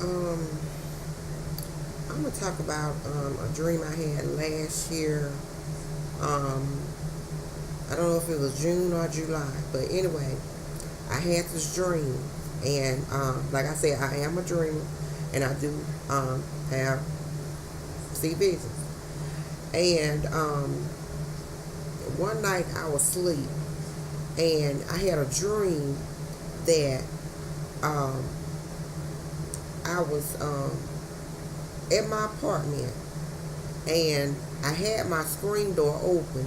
Um, I'm gonna talk about a dream I had last year. Um, I don't know if it was June or July, but anyway, I had this dream, and like I said, I am a dreamer, and I do have see visions. And one night I was asleep, and I had a dream that um, I was at my apartment, and I had my screen door open,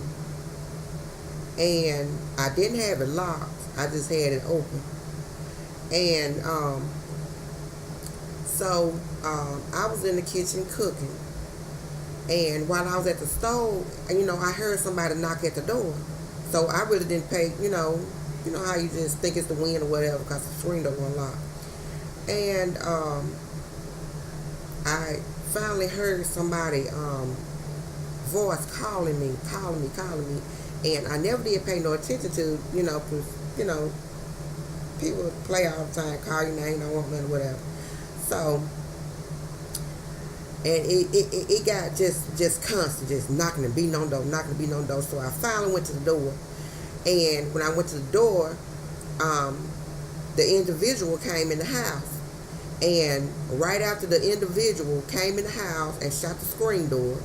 and I didn't have it locked. I just had it open, and I was in the kitchen cooking, and while I was at the stove, I heard somebody knock at the door. So I really didn't pay, how you just think it's the wind or whatever because the screen door wasn't locked. And I finally heard somebody voice calling me, and I never did pay no attention to, because people play all the time, call your name, don't want nothing, whatever. So, and it got just constant, just knocking and beating on the door. So I finally went to the door, and when I went to the door, the individual came in the house. And right after the individual came in the house and shut the screen door,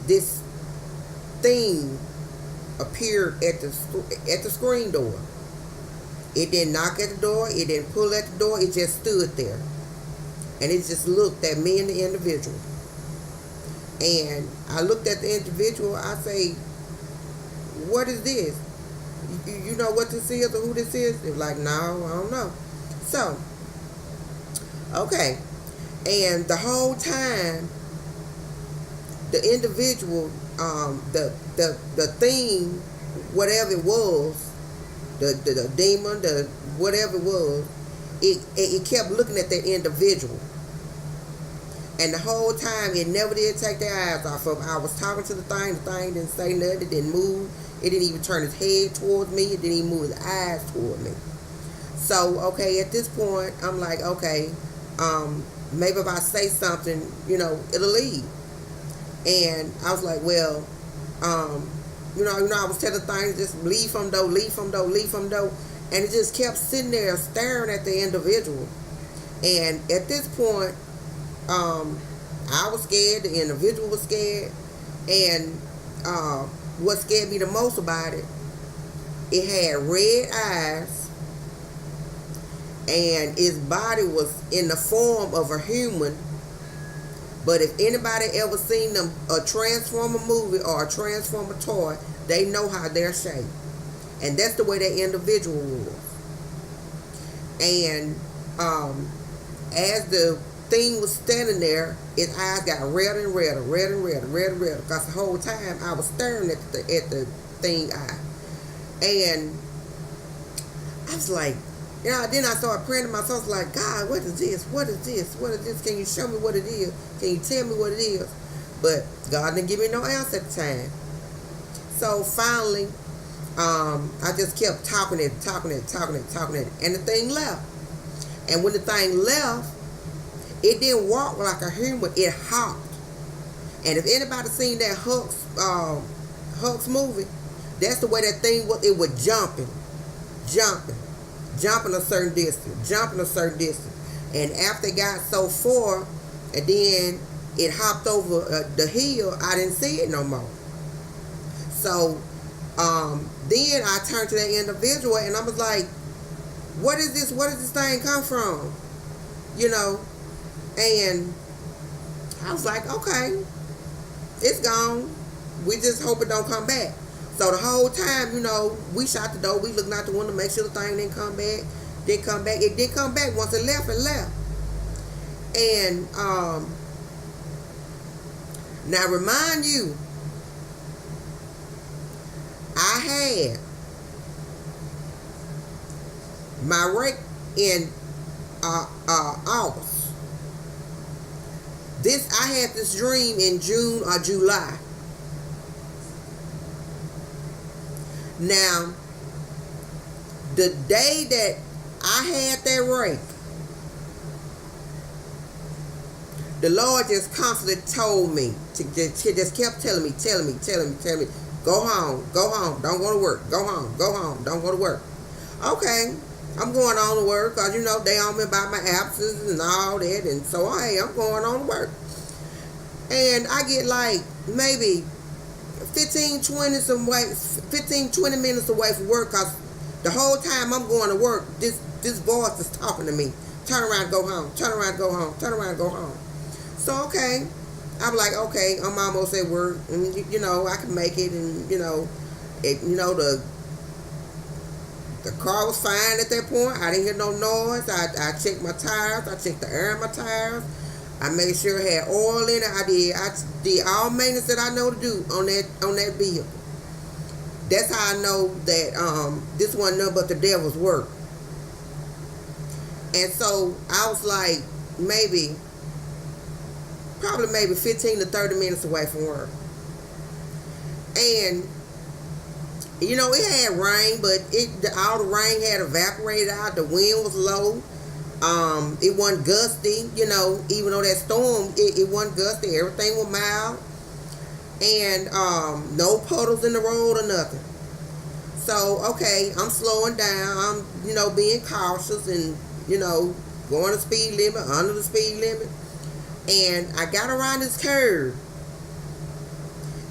this thing appeared at the screen door. It didn't knock at the door. It didn't pull at the door. It just stood there, and it just looked at me and the individual. And I looked at the individual. I say, "What is this? You know what this is or who this is?" They were like, "No, I don't know." So, okay, and the whole time, the individual, the thing, whatever it was, the demon, the whatever it was, it kept looking at that individual, and the whole time it never did take their eyes off of. I was talking to the thing didn't say nothing, it didn't move, it didn't even turn its head towards me, it didn't even move its eyes toward me. So, okay, at this point, I'm like, okay, maybe if I say something, it'll leave. And I was like, well, I was telling things, just leave from door, and it just kept sitting there staring at the individual. And at this point, I was scared, the individual was scared, and what scared me the most about it, it had red eyes, and its body was in the form of a human. But if anybody ever seen a Transformer movie or a Transformer toy, they know how they're shaped. And that's the way that individual was. And as the thing was standing there, its eyes got redder and redder. Because the whole time I was staring at the thing eye. And I was like, then I started praying to myself, like, God, what is this? Can you show me what it is? Can you tell me what it is? But God didn't give me no answer at the time. So finally, I just kept talking it, and the thing left. And when the thing left, it didn't walk like a human, it hopped. And if anybody seen that Hulk's movie, that's the way that thing was. It was jumping a certain distance, and after it got so far, and then it hopped over the hill, I didn't see it no more. So then I turned to that individual, and I was like, what is this? Where does this thing come from? And I was like, okay, it's gone. We just hope it don't come back. So the whole time, we shot the door, we looked out the window, make sure the thing didn't come back. It did come back. Once it left. And now remind you, I had my rake in August. I had this dream in June or July. Now, the day that I had that rake, the Lord just constantly told me, just kept telling me, go home, don't go to work, go home, don't go to work. Okay, I'm going on to work because, they on me about my absence and all that. And so, hey, I'm going on to work. And I get like maybe 15, 20 minutes away from work because the whole time I'm going to work, this voice is talking to me. Turn around, go home. Turn around, go home. Turn around, go home. So, okay. I'm like, okay, I'm almost at work. And, I can make it. And, the car was fine at that point. I didn't hear no noise. I checked my tires. I checked the air in my tires. I made sure it had oil in it. I did all maintenance that I know to do on that vehicle. That's how I know that this wasn't nothing but the devil's work. And so I was like probably 15 to 30 minutes away from work. And it had rain, but all the rain had evaporated out. The wind was low. It wasn't gusty, even though that storm, it wasn't gusty. Everything was mild. And no puddles in the road or nothing. So, okay, I'm slowing down. I'm, being cautious and, going the speed limit, under the speed limit. And I got around this curve.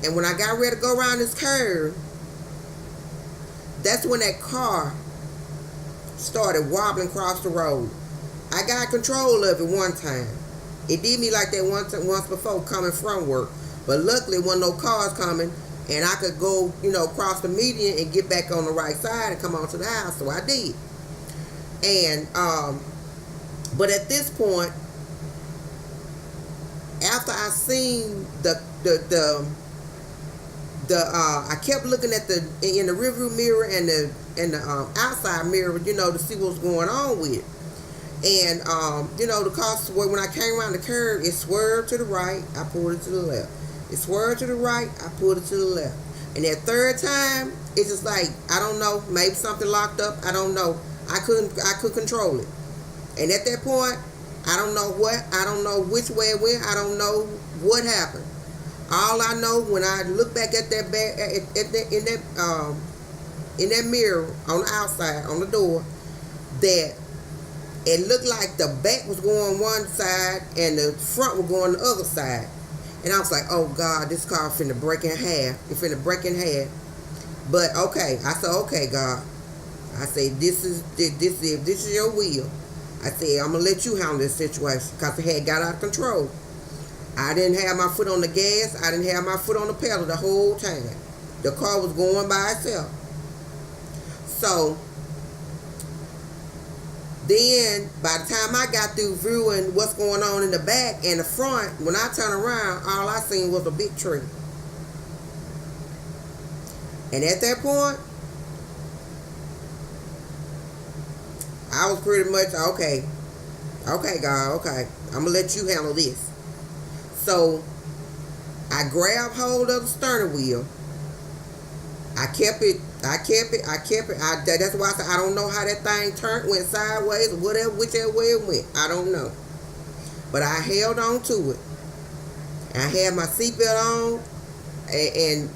And when I got ready to go around this curve, that's when that car started wobbling across the road. I got control of it one time. It did me like that once before coming from work. But luckily, there wasn't no cars coming, and I could go, cross the median and get back on the right side and come onto the house. So I did. And, but at this point, after I seen I kept looking at in the rearview mirror and the outside mirror, to see what's going on with it. And the car, when I came around the curve, it swerved to the right. I pulled it to the left. It swerved to the right. I pulled it to the left. And that third time, it's just like, I don't know, maybe something locked up. I don't know. I could control it. And at that point, I don't know which way it went. I don't know what happened. All I know, when I look back at that in that mirror on the outside, on the door, that it looked like the back was going one side and the front was going the other side. And I was like, oh God, this car finna break in half. It's finna break in half. But okay, I said, okay, God. I said, this is your will. I said, I'm gonna let you handle this situation, because it had got out of control. I didn't have my foot on the gas. I didn't have my foot on the pedal the whole time. The car was going by itself. So then, by the time I got through viewing what's going on in the back and the front, when I turned around, all I seen was a big tree. And at that point, I was pretty much, okay, God, okay, I'm going to let you handle this. So I grabbed hold of the steering wheel. I kept it. That's why I said I don't know how that thing went sideways or whichever way it went. I don't know. But I held on to it. I had my seatbelt on, and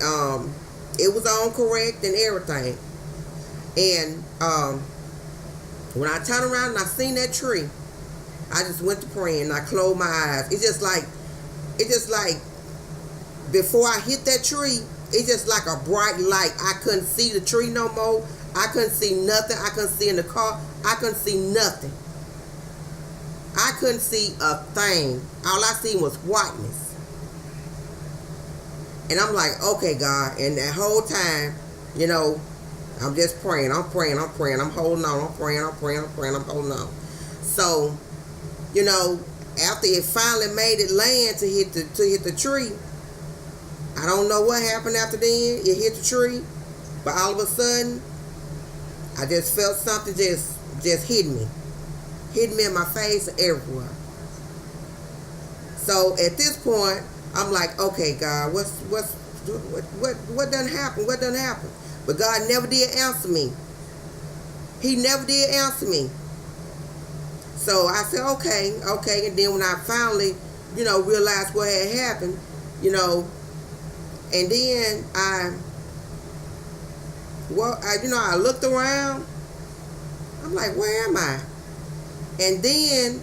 it was on correct and everything. And when I turned around and I seen that tree, I just went to praying and I closed my eyes. It's just like before I hit that tree, it's just like a bright light. I couldn't see the tree no more. I couldn't see nothing. I couldn't see in the car. I couldn't see nothing. I couldn't see a thing. All I seen was whiteness. And I'm like, okay, God. And that whole time, I'm just praying. I'm holding on. I'm holding on. So, after it finally made it land to hit the tree, I don't know what happened after then. It hit the tree, but all of a sudden, I just felt something just hit me in my face and everywhere. So at this point, I'm like, okay, God, what done happened? What done happened? But God never did answer me. He never did answer me. So I said, okay. And then when I finally realized what had happened, and then I looked around. I'm like, where am I? And then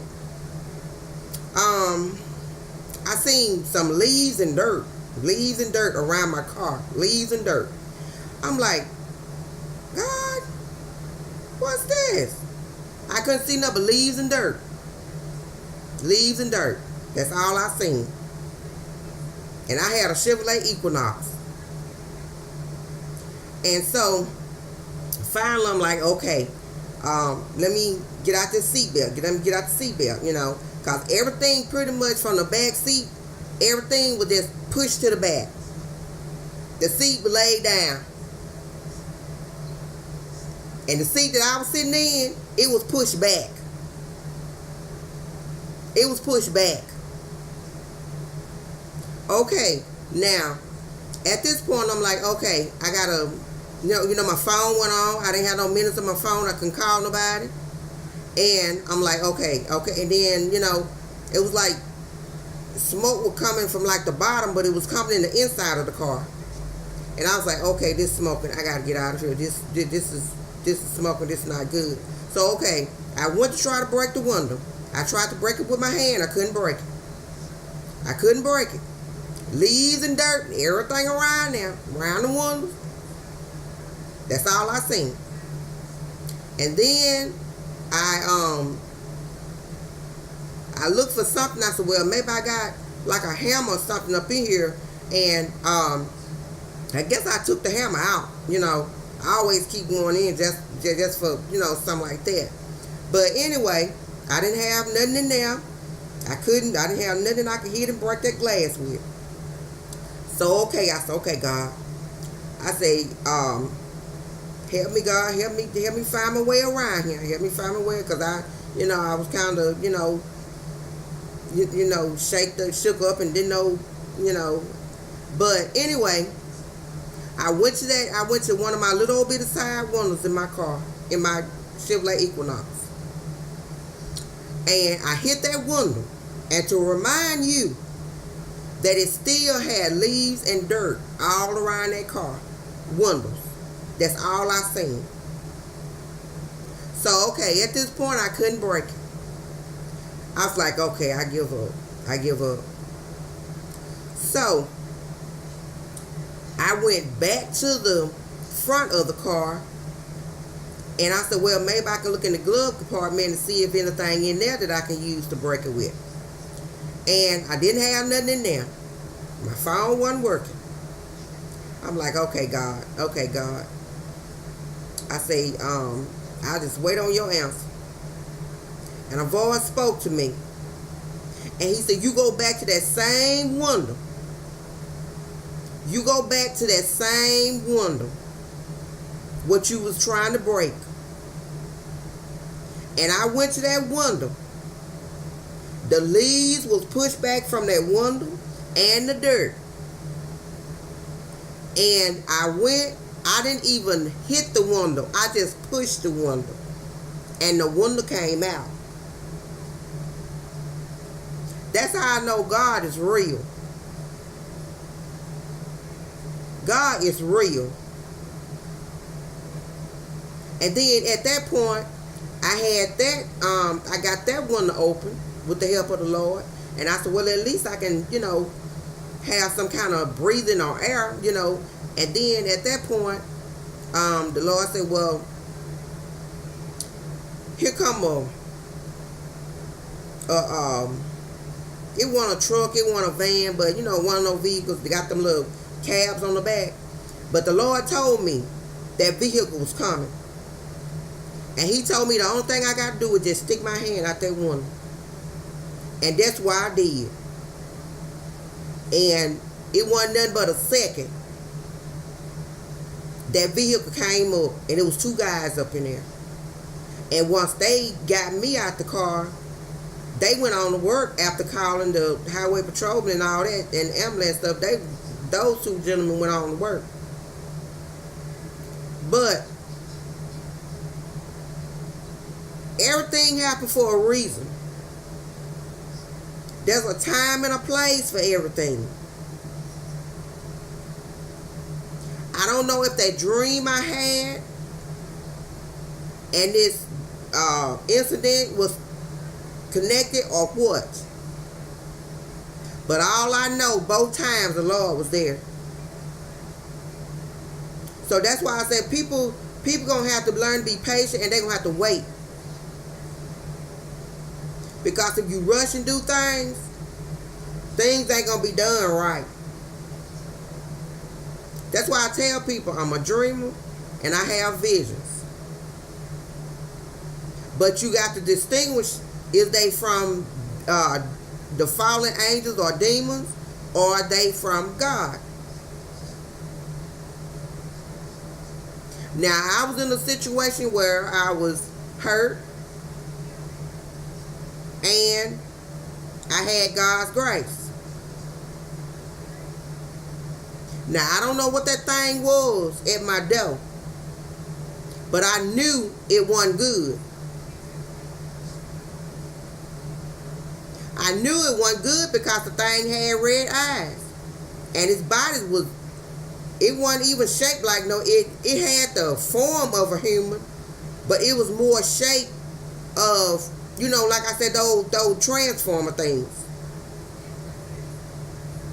I seen some leaves and dirt around my car. Leaves and dirt. I'm like, God, what's this? I couldn't see nothing but leaves and dirt. Leaves and dirt. That's all I seen. And I had a Chevrolet Equinox. And so finally I'm like, okay, let me get out this seatbelt. Let me get out the seatbelt, because everything pretty much from the back seat, everything was just pushed to the back. The seat was laid down. And the seat that I was sitting in, it was pushed back. It was pushed back. Okay, now, at this point, I'm like, okay, I gotta, my phone went on. I didn't have no minutes on my phone. I couldn't call nobody. And I'm like, okay. And then, it was like smoke was coming from like the bottom, but it was coming in the inside of the car. And I was like, okay, this smoking. I gotta get out of here. This is smoking. This is not good. So, okay, I went to try to break the window. I tried to break it with my hand. I couldn't break it. Leaves and dirt and everything around there, around the window. That's all I seen. And then I looked for something. I said, well, maybe I got like a hammer or something up in here. And I guess I took the hammer out. I always keep going in just for, something like that. But anyway, I didn't have nothing in there. I didn't have nothing I could hit and break that glass with. So, okay, I said, okay, God. I say, help me, God. Help me find my way around here. Help me find my way, because I was kind of, shook up and didn't know, But anyway, I went to one of my little old bitty side windows in my car, in my Chevrolet Equinox. And I hit that window. And to remind you that it still had leaves and dirt all around that car windows. That's all I seen. So, okay, at this point, I couldn't break it. I was like, okay, I give up. So, I went back to the front of the car, and I said, well, maybe I can look in the glove compartment and see if anything in there that I can use to break it with. And I didn't have nothing in there. My phone wasn't working. I'm like, okay, God. I say, I'll just wait on your answer. And a voice spoke to me. And he said, you go back to that same window. You go back to that same window. What you was trying to break. And I went to that window. The leaves was pushed back from that window and the dirt. And I didn't even hit the window. I just pushed the window. And the window came out. That's how I know God is real. God is real. And then at that point, I got that window open with the help of the Lord. And I said, well, at least I can, have some kind of breathing or air, And then at that point, the Lord said, well, here come it wasn't a truck, it wasn't a van, but one of those vehicles, they got them little cabs on the back. But the Lord told me that vehicle was coming. And he told me the only thing I got to do is just stick my hand out that window. And that's what I did. And it wasn't nothing but a second. That vehicle came up, and it was two guys up in there. And once they got me out the car, they went on to work after calling the highway patrolman and all that, and ambulance stuff. Those two gentlemen went on to work. But everything happened for a reason. There's a time and a place for everything. I don't know if that dream I had and this incident was connected or what. But all I know, both times the Lord was there. So that's why I said people gonna have to learn to be patient, and they're gonna have to wait. Because if you rush and do things ain't gonna be done right. That's why I tell people I'm a dreamer and I have visions. But you got to distinguish if they from the fallen angels or demons, or are they from God. Now, I was in a situation where I was hurt and I had God's grace. Now, I don't know what that thing was at my door, but I knew it wasn't good. I knew it wasn't good because the thing had red eyes. And its body it wasn't even shaped like it had the form of a human, but it was more shaped of, like I said, those transformer things.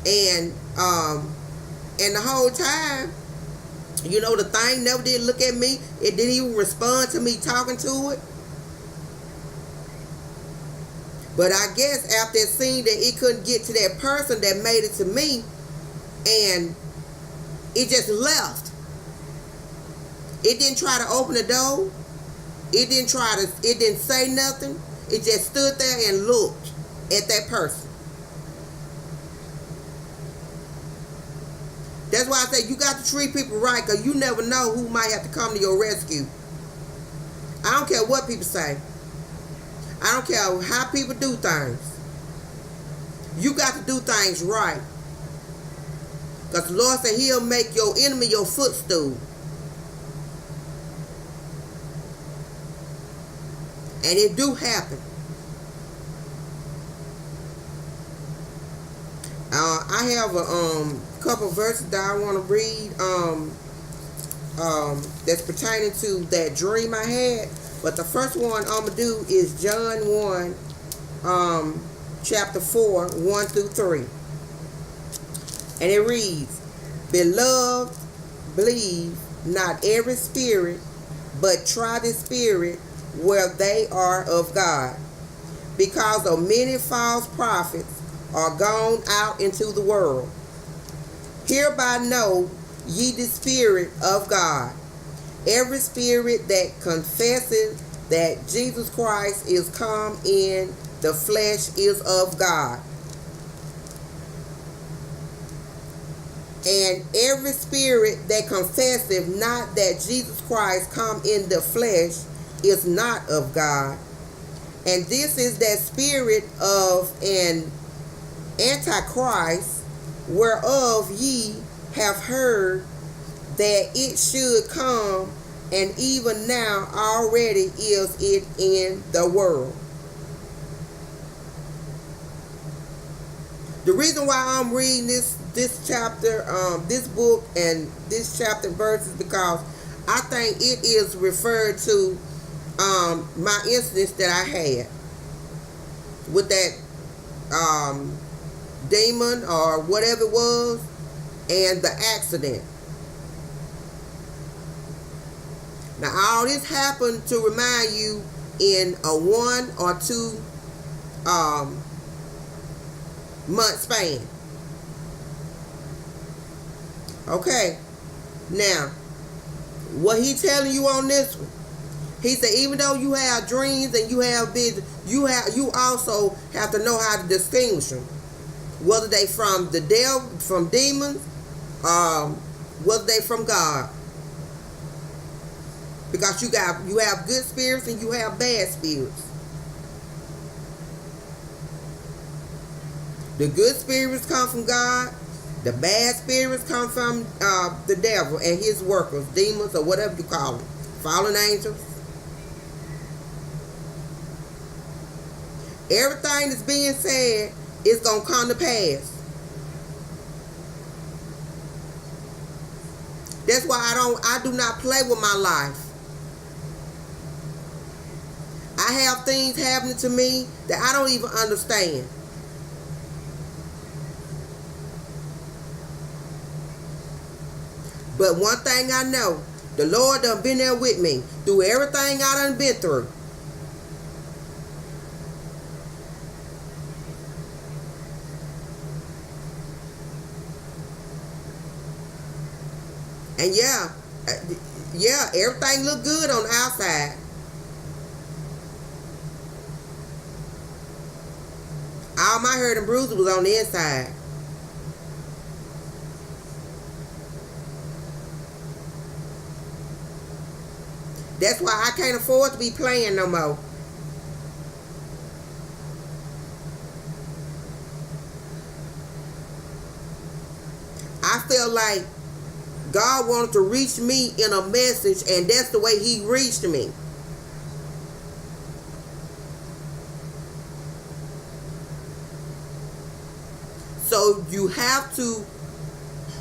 And the whole time, the thing never did look at me. It didn't even respond to me talking to it. But I guess after it seen that it couldn't get to that person that made it to me, and it just left. It didn't try to open the door. It didn't say nothing. It just stood there and looked at that person. That's why I say you got to treat people right, because you never know who might have to come to your rescue. I don't care what people say. I don't care how people do things. You got to do things right. Because the Lord said he'll make your enemy your footstool. And it do happen. I have a couple verses that I want to read that's pertaining to that dream I had. But the first one I'm going to do is John 1, chapter 4, 1 through 3. And it reads, Beloved, believe not every spirit, but try the spirit where they are of God. Because of many false prophets are gone out into the world. Hereby know ye the Spirit of God. Every spirit that confesses that Jesus Christ is come in the flesh is of God. And every spirit that confesseth not that Jesus Christ come in the flesh is not of God. And this is that spirit of an Antichrist, whereof ye have heard that it should come, and even now already is it in the world. The reason why I'm reading this chapter, this book and this chapter verse is because I think it is referred to my incidents that I had with that demon or whatever it was, and the accident. Now all this happened to remind you in a 1 or 2 month span. Okay, now what he telling you on this one, he said even though you have dreams and you have visions, you also have to know how to distinguish them, whether they from the devil, from demons, whether they from God. Because you have good spirits and you have bad spirits. The good spirits come from God. The bad spirits come from the devil and his workers, demons or whatever you call them, fallen angels. Everything that's being said It's going to come to pass. That's why I do not play with my life. I have things happening to me that I don't even understand. But one thing I know, the Lord done been there with me through everything I done been through. And yeah, everything look good on the outside. All my hurt and bruises was on the inside. That's why I can't afford to be playing no more. I feel like God wanted to reach me in a message, and that's the way He reached me. So you have to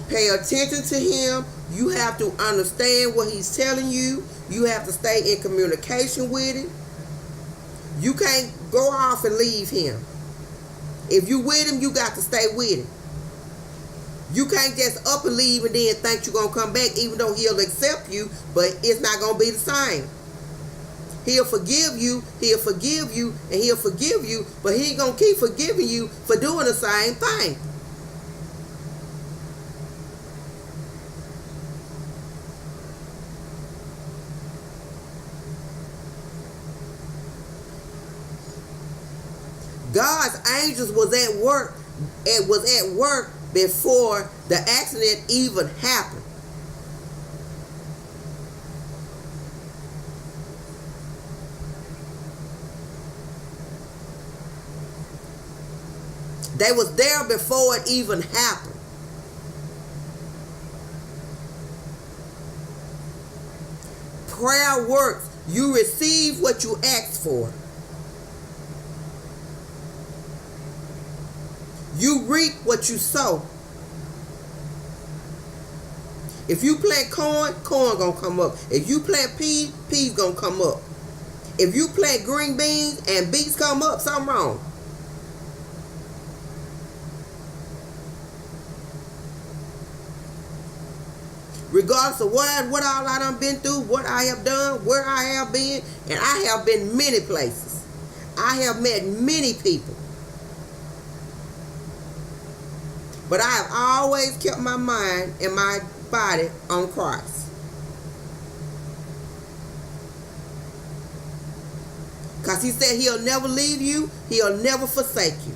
pay attention to Him. You have to understand what He's telling you. You have to stay in communication with Him. You can't go off and leave Him. If you with Him, you got to stay with Him. You can't just up and leave and then think you're going to come back, even though He'll accept you, but it's not going to be the same. He'll forgive you, and He'll forgive you, but He ain't going to keep forgiving you for doing the same thing. God's angels was at work. It was at work before the accident even happened. They was there before it even happened. Prayer works. You receive what you ask for. You reap what you sow. If you plant corn, corn gonna come up. If you plant peas, peas gonna come up. If you plant green beans and beets come up, something wrong. Regardless of what all I done been through, what I have done, where I have been, and I have been many places. I have met many people. But I have always kept my mind and my body on Christ. Because He said He'll never leave you. He'll never forsake you.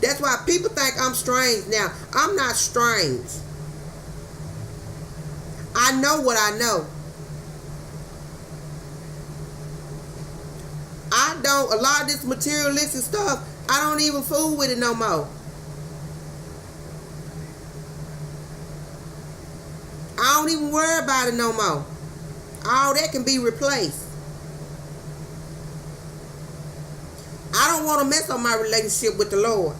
That's why people think I'm strange now. I'm not strange. I know what I know. A lot of this materialistic stuff, I don't even fool with it no more. I don't even worry about it no more. All that can be replaced. I don't want to mess up my relationship with the Lord.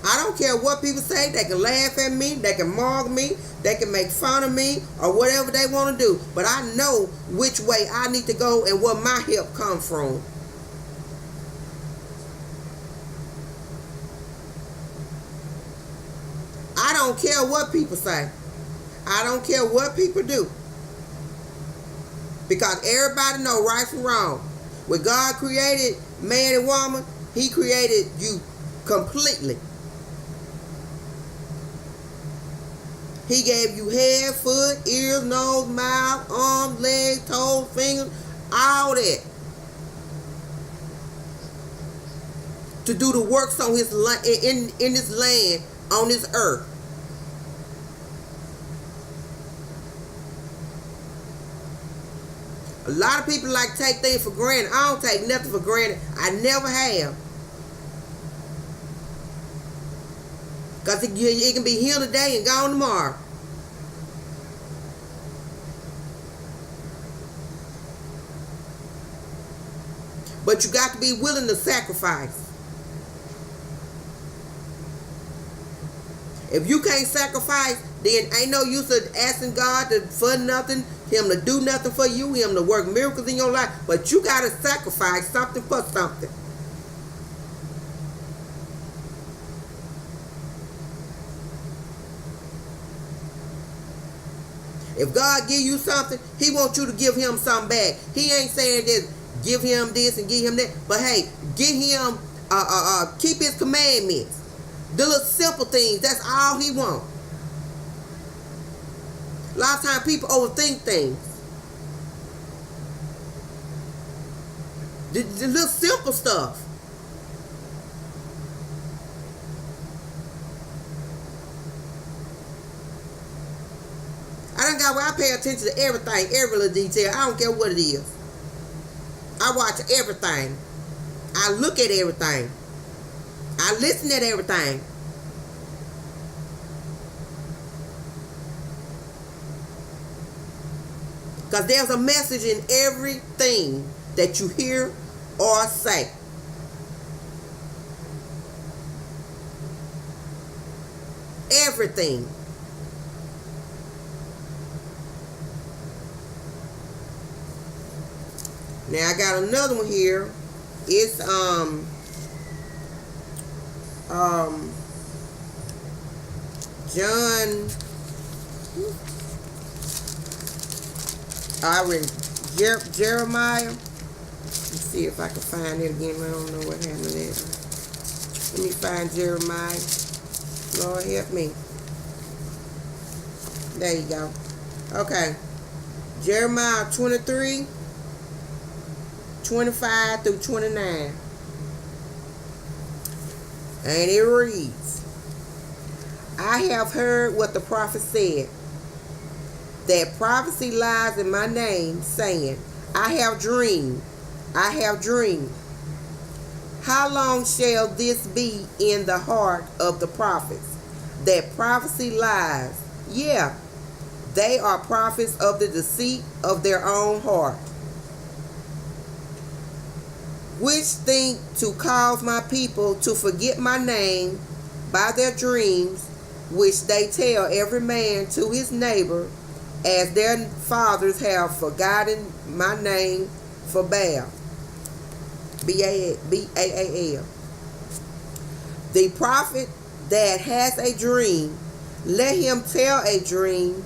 I don't care what people say. They can laugh at me. They can mock me. They can make fun of me or whatever they want to do. But I know which way I need to go and where my help comes from. I don't care what people say. I don't care what people do. Because everybody knows right from wrong. When God created man and woman, He created you completely. He gave you head, foot, ears, nose, mouth, arms, legs, toes, fingers, all that. To do the works on His in this land, on this earth. A lot of people like to take things for granted. I don't take nothing for granted. I never have. Because it can be here today and gone tomorrow. But you got to be willing to sacrifice. If you can't sacrifice, then ain't no use of asking God for nothing, him to do nothing for you, him to work miracles in your life. But you got to sacrifice something for something. If God give you something, he wants you to give him something back. He ain't saying this, give him this and give him that. But hey, give him, keep his commandments. The little simple things, that's all he wants. A lot of times people overthink things. The little simple stuff. I done got where I pay attention to everything, every little detail. I don't care what it is. I watch everything. I look at everything. I listen at everything. Because there's a message in everything that you hear or say. Everything. Now I got another one here. It's John. I read Jeremiah. Let's see if I can find it again. I don't know what happened to that. Let me find Jeremiah. Lord help me. There you go. Okay. Jeremiah 23, 25 through 29. And it reads, I have heard what the prophet said, that prophecy lies in my name, saying, I have dreamed, I have dreamed. How long shall this be in the heart of the prophets, that prophecy lies? Yeah, they are prophets of the deceit of their own heart, which think to cause my people to forget my name by their dreams, which they tell every man to his neighbor, as their fathers have forgotten my name for Baal. B-A-A-L. The prophet that has a dream, let him tell a dream,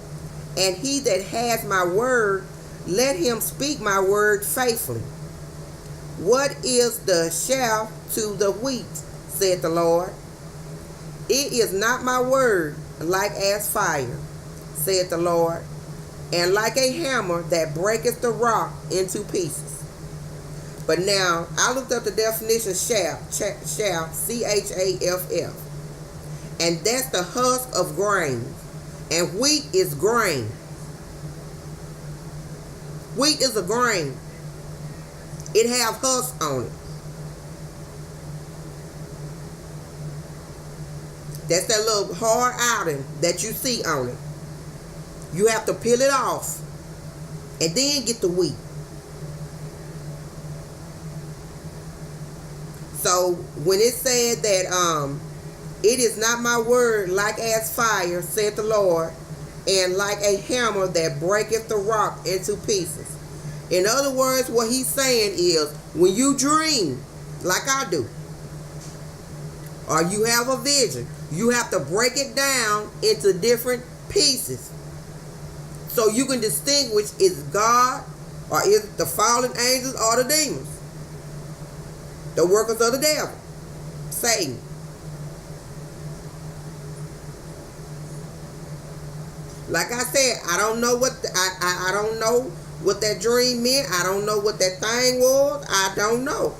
and he that has my word, let him speak my word faithfully. What is the chaff to the wheat, said the Lord? It is not my word like as fire, said the Lord, and like a hammer that breaketh the rock into pieces. But now, I looked up the definition of chaff, C-H-A-F-F. And that's the husk of grain. And wheat is grain. Wheat is a grain. It have husk on it. That's that little hard outing that you see on it. You have to peel it off and then get the wheat. So when it said that it is not my word like as fire, said the Lord, and like a hammer that breaketh the rock into pieces. In other words, what he's saying is, when you dream, like I do, or you have a vision, you have to break it down into different pieces, so you can distinguish is God, or is it the fallen angels, or the demons, the workers of the devil, Satan. Like I said, I don't know what I don't know what that dream meant. I don't know what that thing was. I don't know.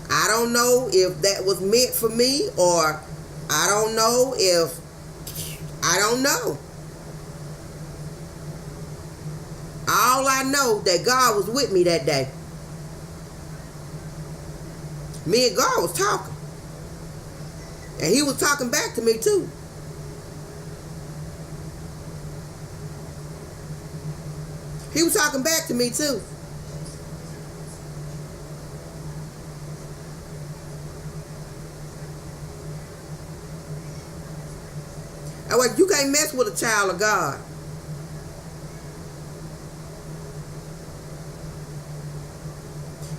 I don't know if that was meant for me, or I don't know if I don't know. All I know that God was with me that day. Me and God was talking. And he was talking back to me too. He was talking back to me too. And like, you can't mess with a child of God.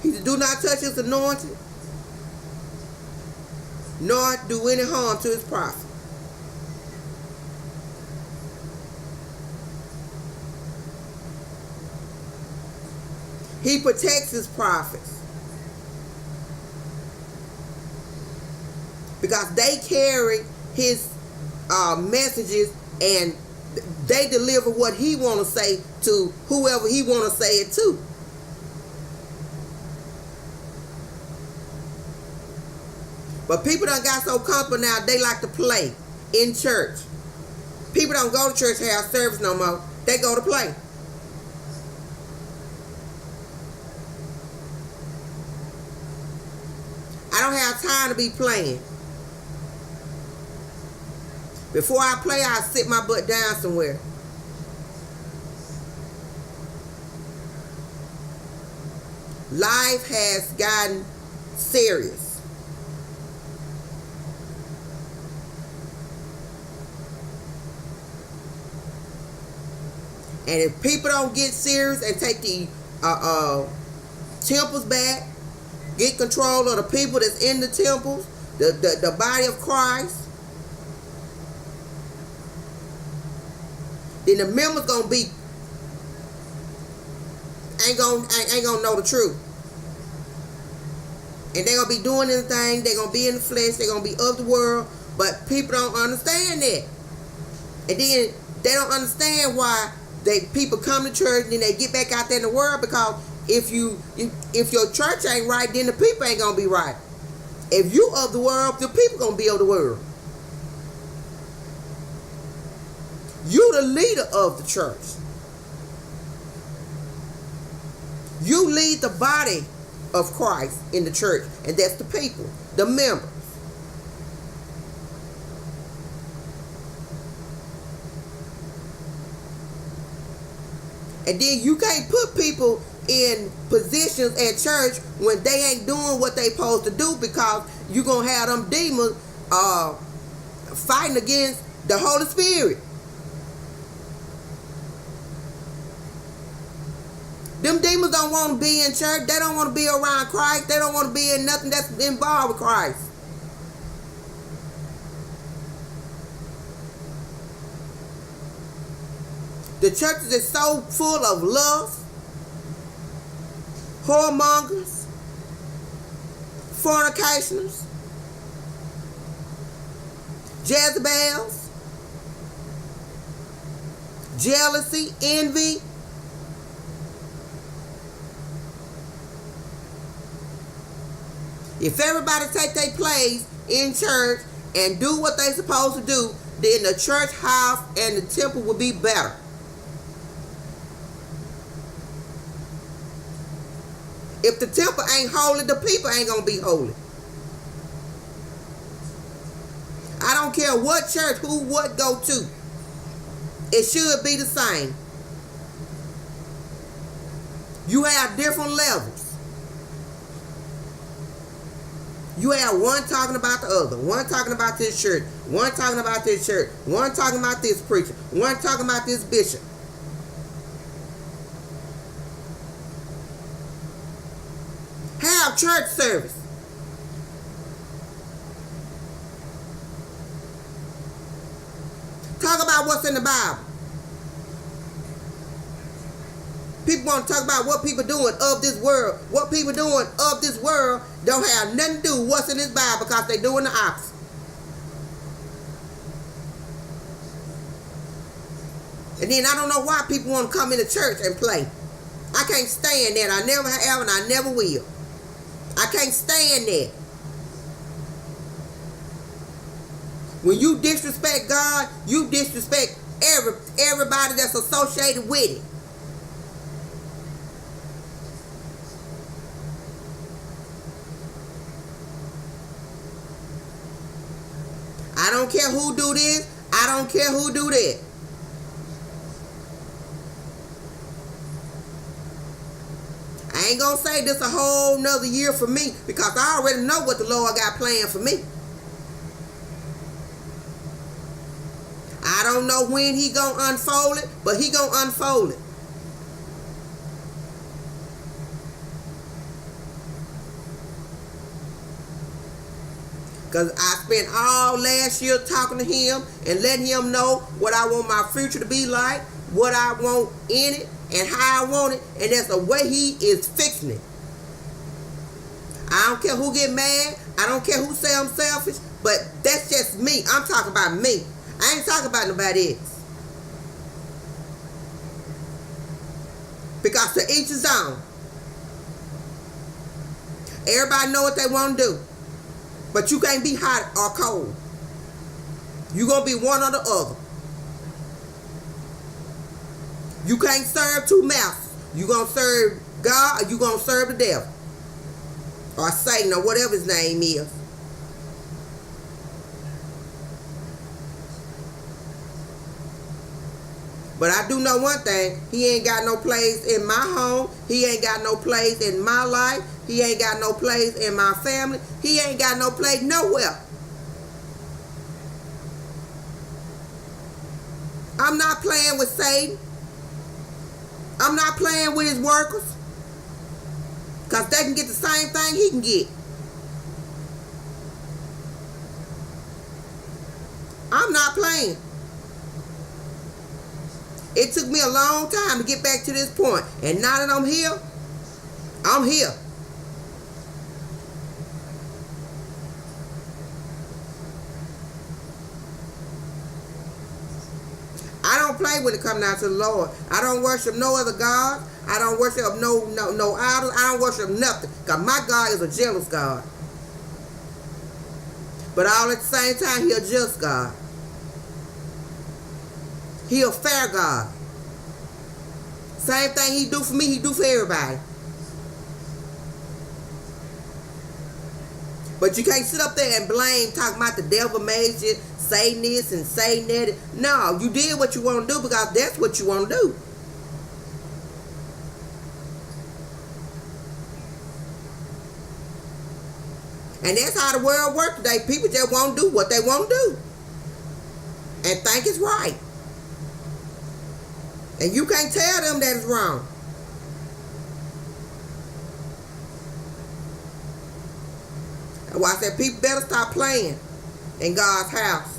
He said, do not touch his anointing, nor do any harm to his prophet. He protects his prophets because they carry his messages, and they deliver what he want to say to whoever he want to say it to. But people done got so comfortable now, they like to play in church. People don't go to church to have service no more. They go to play. I don't have time to be playing. Before I play, I sit my butt down somewhere. Life has gotten serious. And if people don't get serious and take the temples back, get control of the people that's in the temples, the body of Christ, then the members gonna be ain't gonna know the truth, and they gonna be doing anything. They gonna be in the flesh. They gonna be of the world. But people don't understand that, and then they don't understand why people come to church and then they get back out there in the world, because if your church ain't right, then the people ain't gonna be right. If you of the world, the people gonna be of the world. You the leader of the church. You lead the body of Christ in the church, and that's the people, the members. And then you can't put people in positions at church when they ain't doing what they supposed to do, because you're going to have them demons fighting against the Holy Spirit. Them demons don't want to be in church. They don't want to be around Christ. They don't want to be in nothing that's involved with Christ. The churches is so full of lust, whoremongers, fornications, Jezebels, jealousy, envy. If everybody take their place in church and do what they supposed to do, then the church house and the temple will be better. If the temple ain't holy, the people ain't going to be holy. I don't care what church, who, what go to. It should be the same. You have different levels. You have one talking about the other. One talking about this church. One talking about this church. One talking about this preacher. One talking about this bishop. Have church service. Talk about what's in the Bible. People want to talk about what people doing of this world. What people doing of this world don't have nothing to do with what's in this Bible, because they doing the opposite. And then I don't know why people want to come into church and play. I can't stand that. I never have and I never will. I can't stand that. When you disrespect God, you disrespect everybody that's associated with it. I don't care who do this. I don't care who do that. going to say this a whole nother year for me because I already know what the Lord got planned for me. I don't know when he going to unfold it, but he going to unfold it. Because I spent all last year talking to him and letting him know what I want my future to be like, what I want in it, and how I want it. And that's the way he is fixing it. I don't care who get mad. I don't care who say I'm selfish. But that's just me. I'm talking about me. I ain't talking about nobody else. Because to each his own. Everybody know what they want to do. But you can't be hot or cold. You're going to be one or the other. You can't serve two masters. You're going to serve God or you're going to serve the devil. Or Satan or whatever his name is. But I do know one thing. He ain't got no place in my home. He ain't got no place in my life. He ain't got no place in my family. He ain't got no place nowhere. I'm not playing with Satan. I'm not playing with his workers. Because they can get the same thing he can get. I'm not playing. It took me a long time to get back to this point. And now that I'm here, I'm here. I don't play when it comes down to the Lord. I don't worship no other God. I don't worship no idols. I don't worship nothing. Because my God is a jealous God. But all at the same time, he a just God. He a fair God. Same thing he do for me, he do for everybody. But you can't sit up there and blame, talking about the devil made you, say this and say that. No, you did what you want to do because that's what you want to do. And that's how the world works today. People just want to do what they want to do. And think it's right. And you can't tell them that it's wrong. That's why I said people better stop playing in God's house.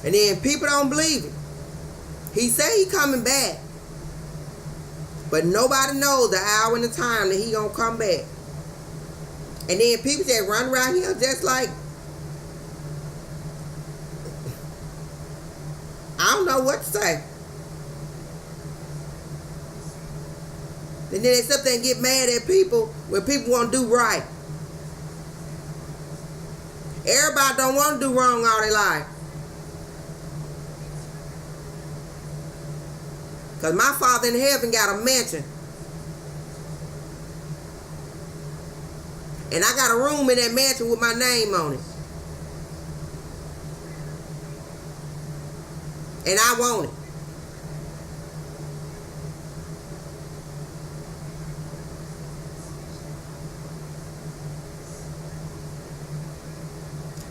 And then people don't believe it. He said he coming back. But nobody knows the hour and the time that he gonna come back. And then people just run around here just like, I don't know what to say. And then they sit there and get mad at people when people want to do right. Everybody don't want to do wrong all their life. Because my Father in heaven got a mansion. And I got a room in that mansion with my name on it. And I want it.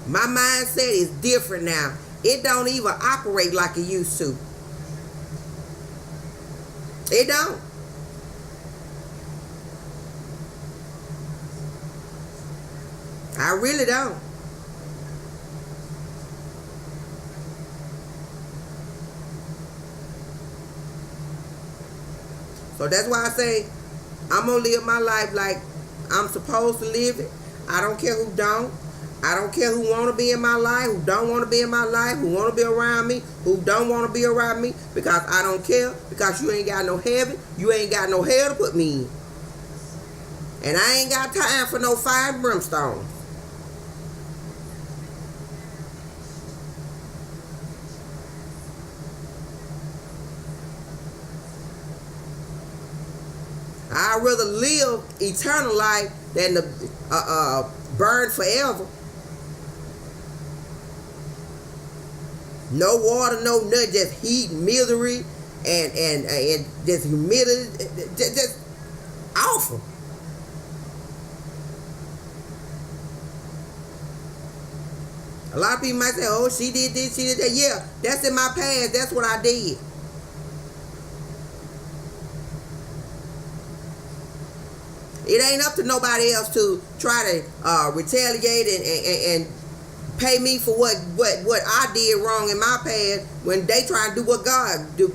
My mindset is different now. It don't even operate like it used to. It don't. I really don't. So that's why I say I'm going to live my life like I'm supposed to live it. I don't care who don't. I don't care who want to be in my life, who don't want to be in my life, who want to be around me, who don't want to be around me, because I don't care, because you ain't got no heaven, you ain't got no hell to put me in. And I ain't got time for no fire and brimstone. I'd rather live eternal life than to burn forever. No water, no nothing, just heat, misery, and just humidity, just awful. A lot of people might say, oh, she did this, she did that. Yeah, that's in my past. That's what I did. It ain't up to nobody else to try to retaliate and pay me for what I did wrong in my past when they trying to do what God do,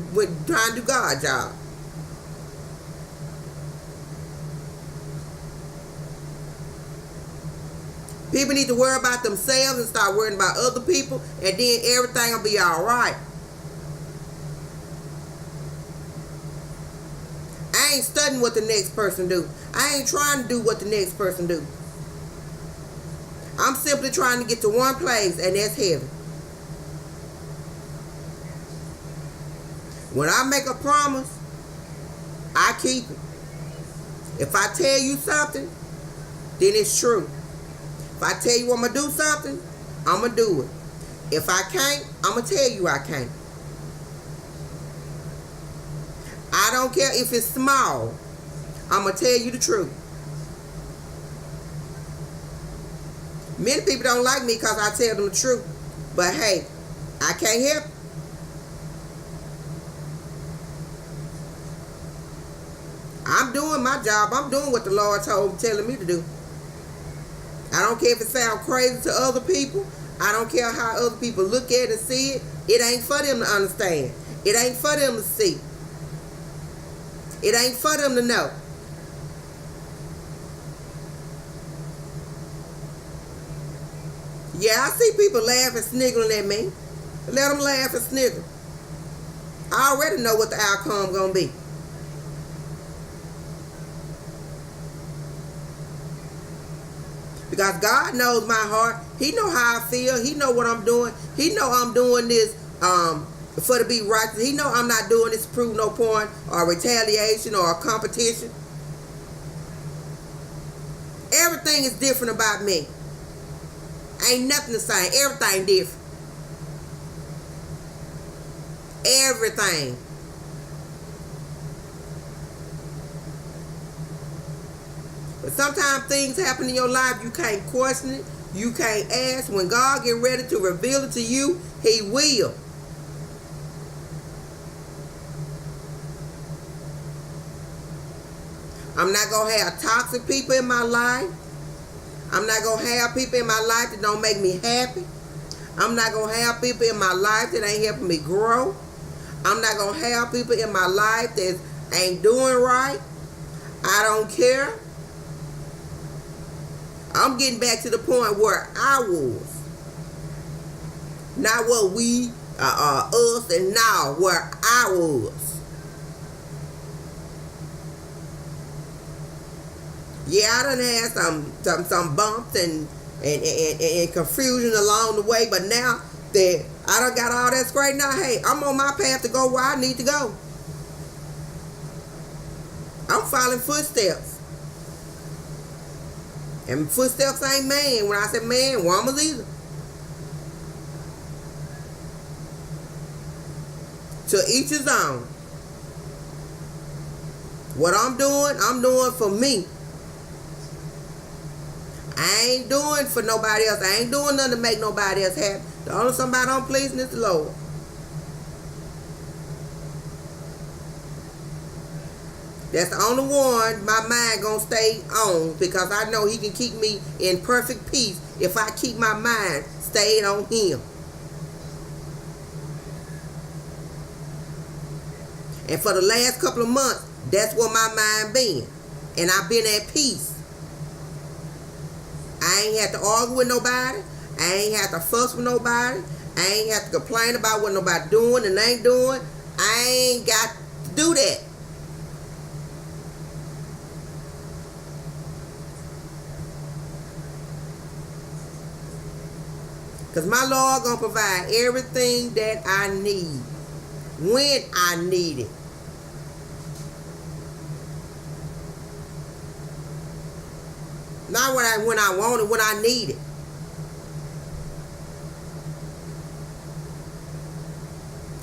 trying to do God's job. People need to worry about themselves and start worrying about other people, and then everything will be all right. I ain't studying what the next person do. I ain't trying to do what the next person do. I'm simply trying to get to one place, and that's heaven. When I make a promise, I keep it. If I tell you something, then it's true. If I tell you I'm going to do something, I'm going to do it. If I can't, I'm going to tell you I can't. I don't care if it's small. I'm going to tell you the truth. Many people don't like me because I tell them the truth. But hey, I can't help it. I'm doing my job. I'm doing what the Lord telling me to do. I don't care if it sounds crazy to other people. I don't care how other people look at it and see it. It ain't for them to understand. It ain't for them to see. It ain't for them to know. Yeah, I see people laughing, sniggering at me. Let them laugh and snigger. I already know what the outcome gonna be. Because God knows my heart. He know how I feel. He know what I'm doing. He know I'm doing this for to be righteous. He know I'm not doing this to prove no point or retaliation or competition. Everything is different about me. Ain't nothing the same. Everything different. Everything. But sometimes things happen in your life, you can't question it, you can't ask. When God get ready to reveal it to you, He will. I'm not going to have toxic people in my life. I'm not going to have people in my life that don't make me happy. I'm not going to have people in my life that ain't helping me grow. I'm not going to have people in my life that ain't doing right. I don't care. I'm getting back to the point where I was. Not what we, us, and now where I was. Yeah, I done had some bumps and confusion along the way, but now that I done got all that straightened out, hey, I'm on my path to go where I need to go. I'm following footsteps. And footsteps ain't man. When I say man, woman's either. To each his own. What I'm doing for me. I ain't doing for nobody else. I ain't doing nothing to make nobody else happy. The only somebody I'm pleasing is the Lord. That's the only one my mind gonna stay on, because I know He can keep me in perfect peace if I keep my mind stayed on Him. And for the last couple of months, that's where my mind been. And I've been at peace. I ain't had to argue with nobody. I ain't had to fuss with nobody. I ain't have to complain about what nobody doing and ain't doing. I ain't got to do that. Because my Lord gonna provide everything that I need when I need it. Not when I want it, when I need it.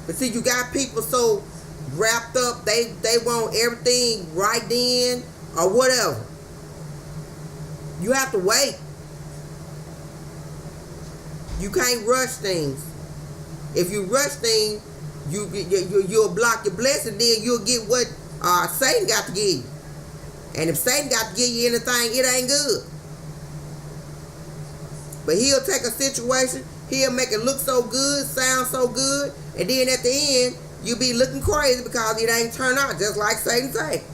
But see, you got people so wrapped up, they want everything right then or whatever. You have to wait. You can't rush things. If you rush things, you'll block your blessing. Then you'll get what Satan got to give you. And if Satan got to give you anything, it ain't good. But he'll take a situation, he'll make it look so good, sound so good, and then at the end, you'll be looking crazy because it ain't turned out just like Satan say.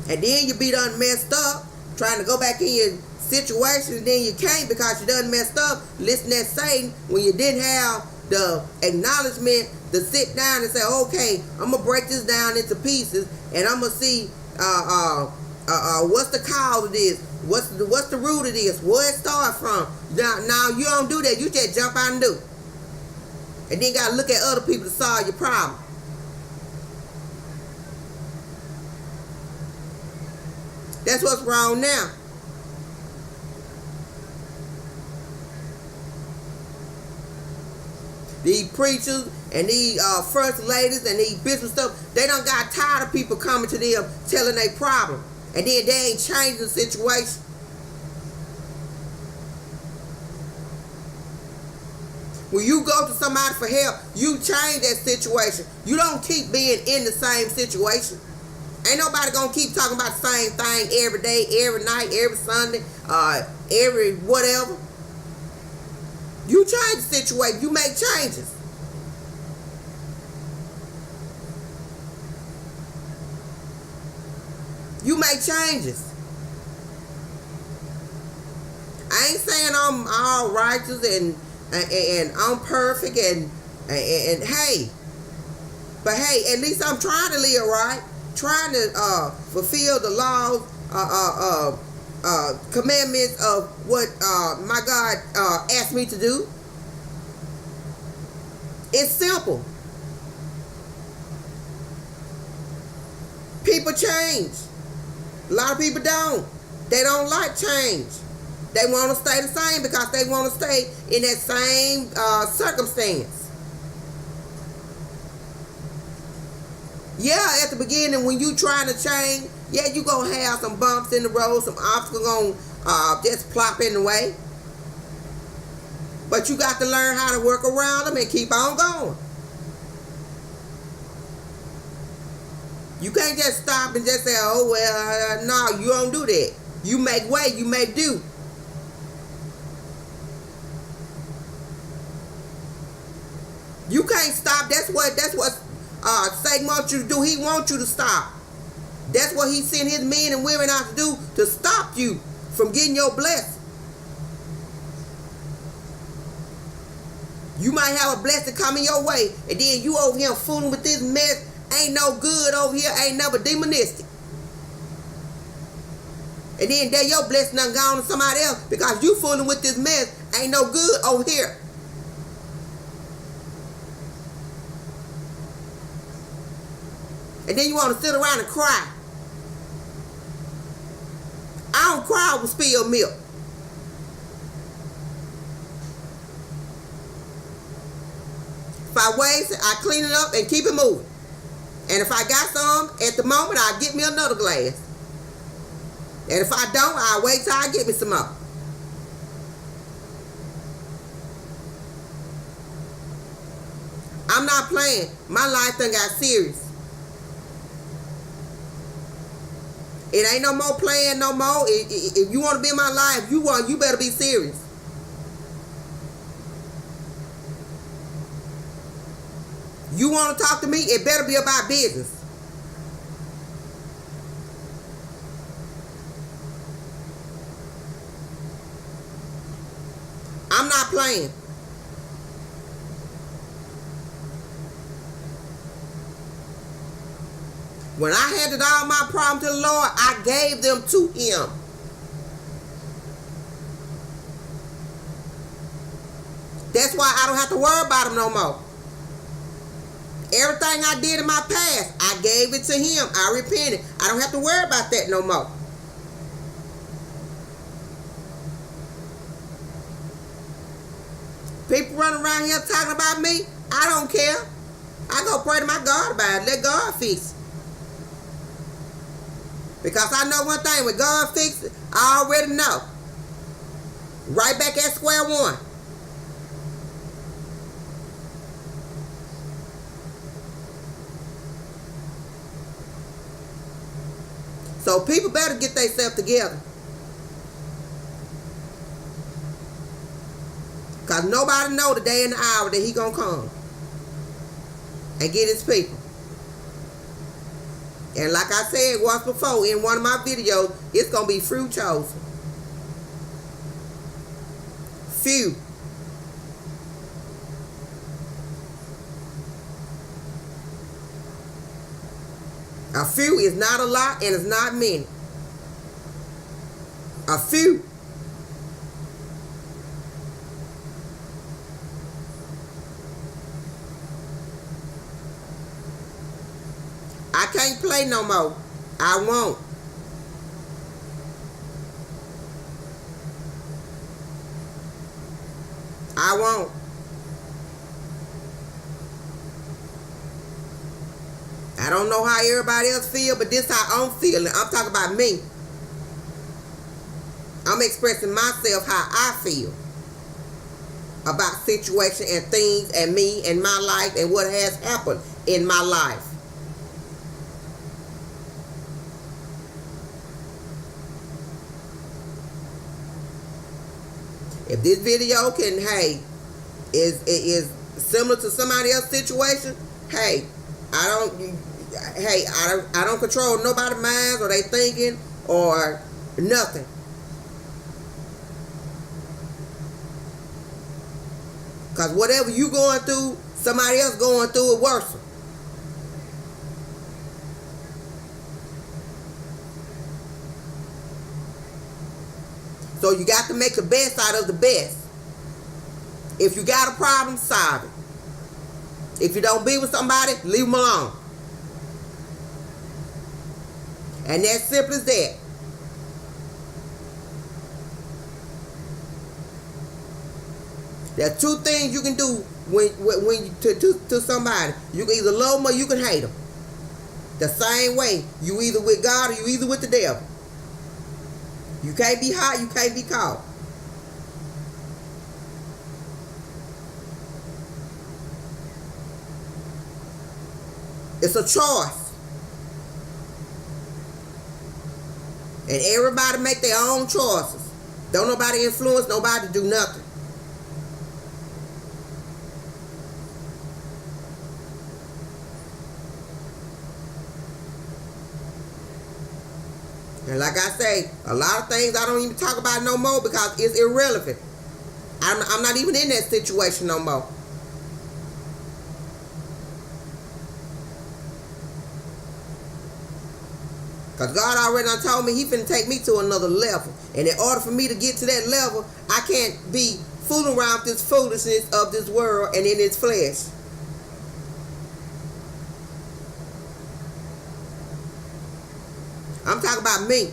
And then you be done messed up, trying to go back in your situation, and then you can't because you done messed up, listening to Satan when you didn't have the acknowledgement to sit down and say, okay, I'm going to break this down into pieces, and I'm going to see what's the cause of this, what's the root of this, where it started from. Now you don't do that, you just jump out and do. And then you got to look at other people to solve your problem. That's what's wrong now. These preachers and these first ladies and these business stuff, they done got tired of people coming to them telling their problem. And then they ain't changing the situation. When you go to somebody for help, you change that situation. You don't keep being in the same situation. Ain't nobody gonna keep talking about the same thing every day, every night, every Sunday, every whatever. You change the situation. You make changes. You make changes. I ain't saying I'm all righteous and I'm perfect and hey, but hey, at least I'm trying to live right, trying to fulfill the laws, commandments of what my God asked me to do. It's simple. People change. A lot of people don't. They don't like change. They want to stay the same because they want to stay in that same circumstance. Yeah, at the beginning when you trying to change, yeah, you going to have some bumps in the road, some obstacles going to just plop in the way. But you got to learn how to work around them and keep on going. You can't just stop and just say, oh, well, no, you don't do that. You make way, you make do. You can't stop. That's what Satan wants you to do. He wants you to stop. That's what he sent his men and women out to do, to stop you from getting your blessing. You might have a blessing coming your way, and then you over here fooling with this mess. Ain't no good over here, ain't never demonistic. And then there your blessing done gone to somebody else because you fooling with this mess. Ain't no good over here. And then you want to sit around and cry. I don't cry over spilled milk. If I waste it, I clean it up and keep it moving. And if I got some at the moment, I'll get me another glass. And if I don't, I'll wait till I get me some more. I'm not playing. My life done got serious. It ain't no more playing no more. If you want to be in my life, you better be serious. You want to talk to me, it better be about business. I'm not playing. When I handed all my problems to the Lord, I gave them to him. That's why I don't have to worry about them no more. Everything I did in my past, I gave it to him. I repented. I don't have to worry about that no more. People running around here talking about me. I don't care. I go pray to my God about it. Let God fix it. Because I know one thing, when God fixes it, I already know. Right back at square one. So people better get themselves together. Because nobody know the day and the hour that he gonna come and get his people. And like I said once before in one of my videos, it's gonna be few chosen. Few. A few is not a lot and it's not many. A few. I can't play no more. I won't. I won't. I don't know how everybody else feel, but this how I'm feeling. I'm talking about me. I'm expressing myself how I feel about situation and things and me and my life and what has happened in my life. If this video can, hey, is similar to somebody else's situation, hey, I don't control nobody's minds or they thinking or nothing. Because whatever you going through, somebody else going through it worse. So you got to make the best out of the best. If you got a problem, solve it. If you don't be with somebody, leave them alone. And that's simple as that. There are two things you can do when to somebody. You can either love them or you can hate them. The same way. You either with God or you either with the devil. You can't be hot, you can't be cold. It's a choice. And everybody make their own choices. Don't nobody influence nobody to do nothing. And like I say, a lot of things I don't even talk about no more because it's irrelevant. I'm not even in that situation no more. Because God already done told me he finna take me to another level. And in order for me to get to that level, I can't be fooling around with this foolishness of this world and in its flesh. I'm talking about me.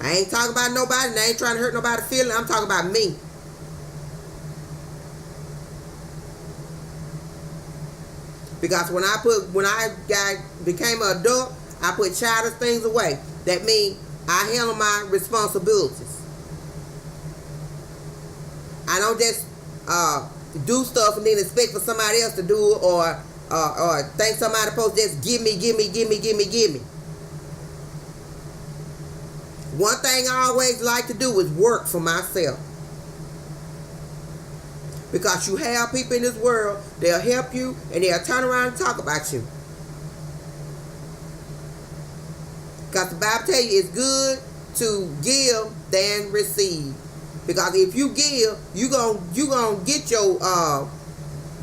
I ain't talking about nobody and I ain't trying to hurt nobody's feelings. I'm talking about me. Because when I became an adult, I put childish things away. That means I handle my responsibilities. I don't just do stuff and then expect for somebody else to do it or think somebody supposed to just give me. One thing I always like to do is work for myself. Because you have people in this world, they'll help you and they'll turn around and talk about you. Because the Bible tells you it's good to give than receive. Because if you give, you gonna get your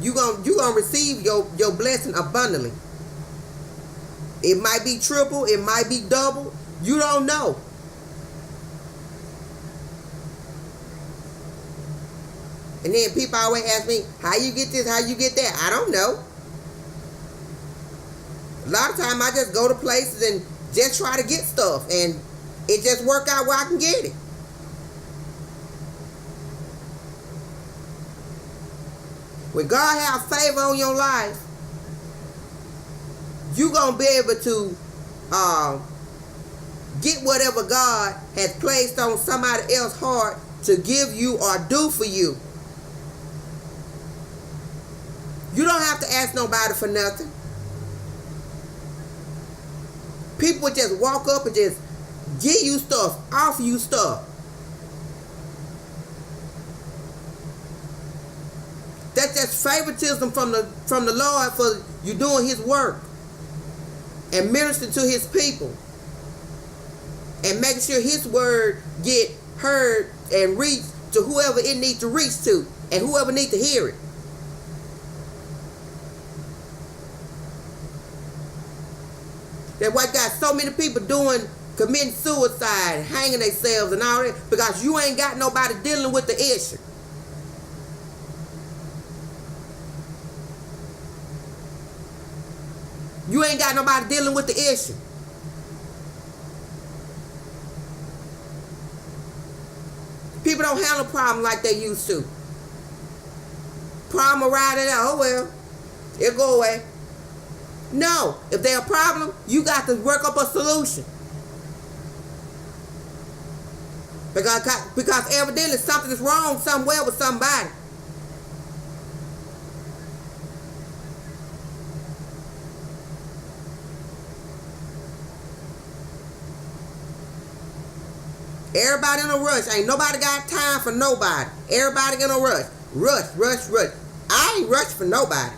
you gonna receive your blessing abundantly. It might be triple, it might be double. You don't know. And then people always ask me, how you get this, how you get that? I don't know. A lot of times I just go to places and just try to get stuff. And it just work out where I can get it. When God have favor on your life, you're going to be able to get whatever God has placed on somebody else's heart to give you or do for you. You don't have to ask nobody for nothing. People would just walk up and just give you stuff, offer you stuff. That's just favoritism from the Lord for you doing His work and ministering to His people and making sure His word get heard and reach to whoever it needs to reach to and whoever needs to hear it. That's why got so many people committing suicide, hanging themselves and all that, because you ain't got nobody dealing with the issue. You ain't got nobody dealing with the issue. People don't handle problems like they used to. Problem around it, oh well, it'll go away. No, if there's a problem, you got to work up a solution. Because evidently something is wrong somewhere with somebody. Everybody in a rush. Ain't nobody got time for nobody. Everybody in a rush. Rush. I ain't rushed for nobody.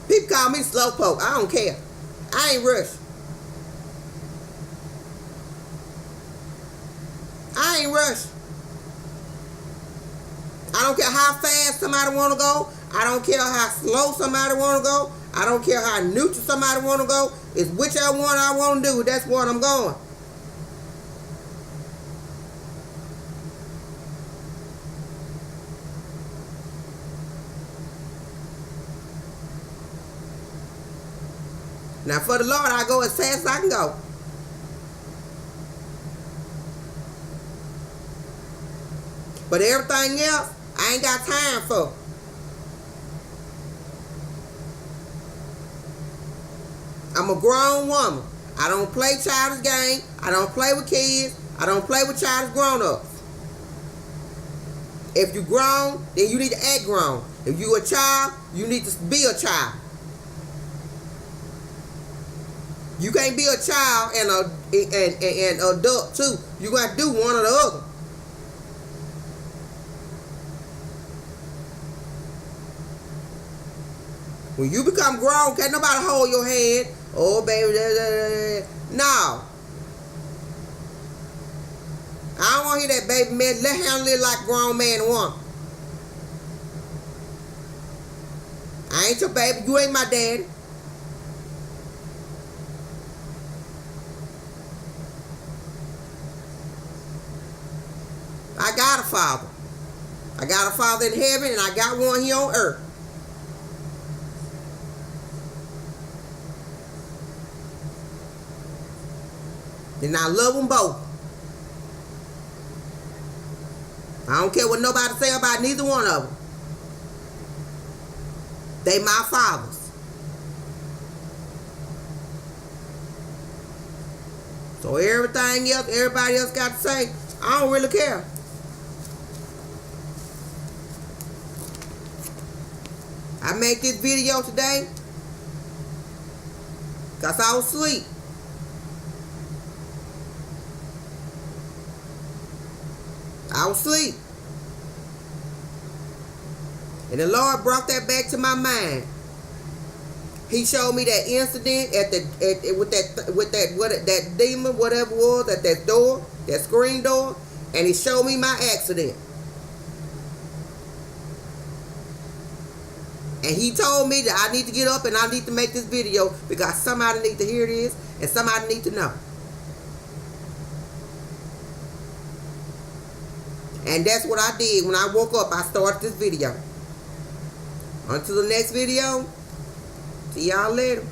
People call me slowpoke. I don't care. I ain't rushed. I ain't rushed. I don't care how fast somebody want to go. I don't care how slow somebody want to go. I don't care how neutral somebody want to go. It's whichever one I want to do. That's what I'm going. Now for the Lord, I go as fast as I can go. But everything else, I ain't got time for. I'm a grown woman. I don't play childish games. I don't play with kids. I don't play with childish grown-ups. If you grown, then you need to act grown. If you a child, you need to be a child. You can't be a child and adult too. You got to do one or the other. When you become grown, can't nobody hold your hand. Oh, baby. No. I don't want to hear that, baby man. Let him live like a grown man and woman. I ain't your baby. You ain't my daddy. I got a father. I got a father in heaven and I got one here on earth. And I love them both. I don't care what nobody say about neither one of them. They my fathers. So everything else, everybody else got to say, I don't really care. I made this video today because I was asleep. I was asleep. And the Lord brought that back to my mind. He showed me that incident with that demon, whatever it was, at that door, that screen door, and he showed me my accident. And he told me that I need to get up and I need to make this video because somebody needs to hear this and somebody needs to know. And that's what I did. When I woke up, I started this video. Until the next video, see y'all later.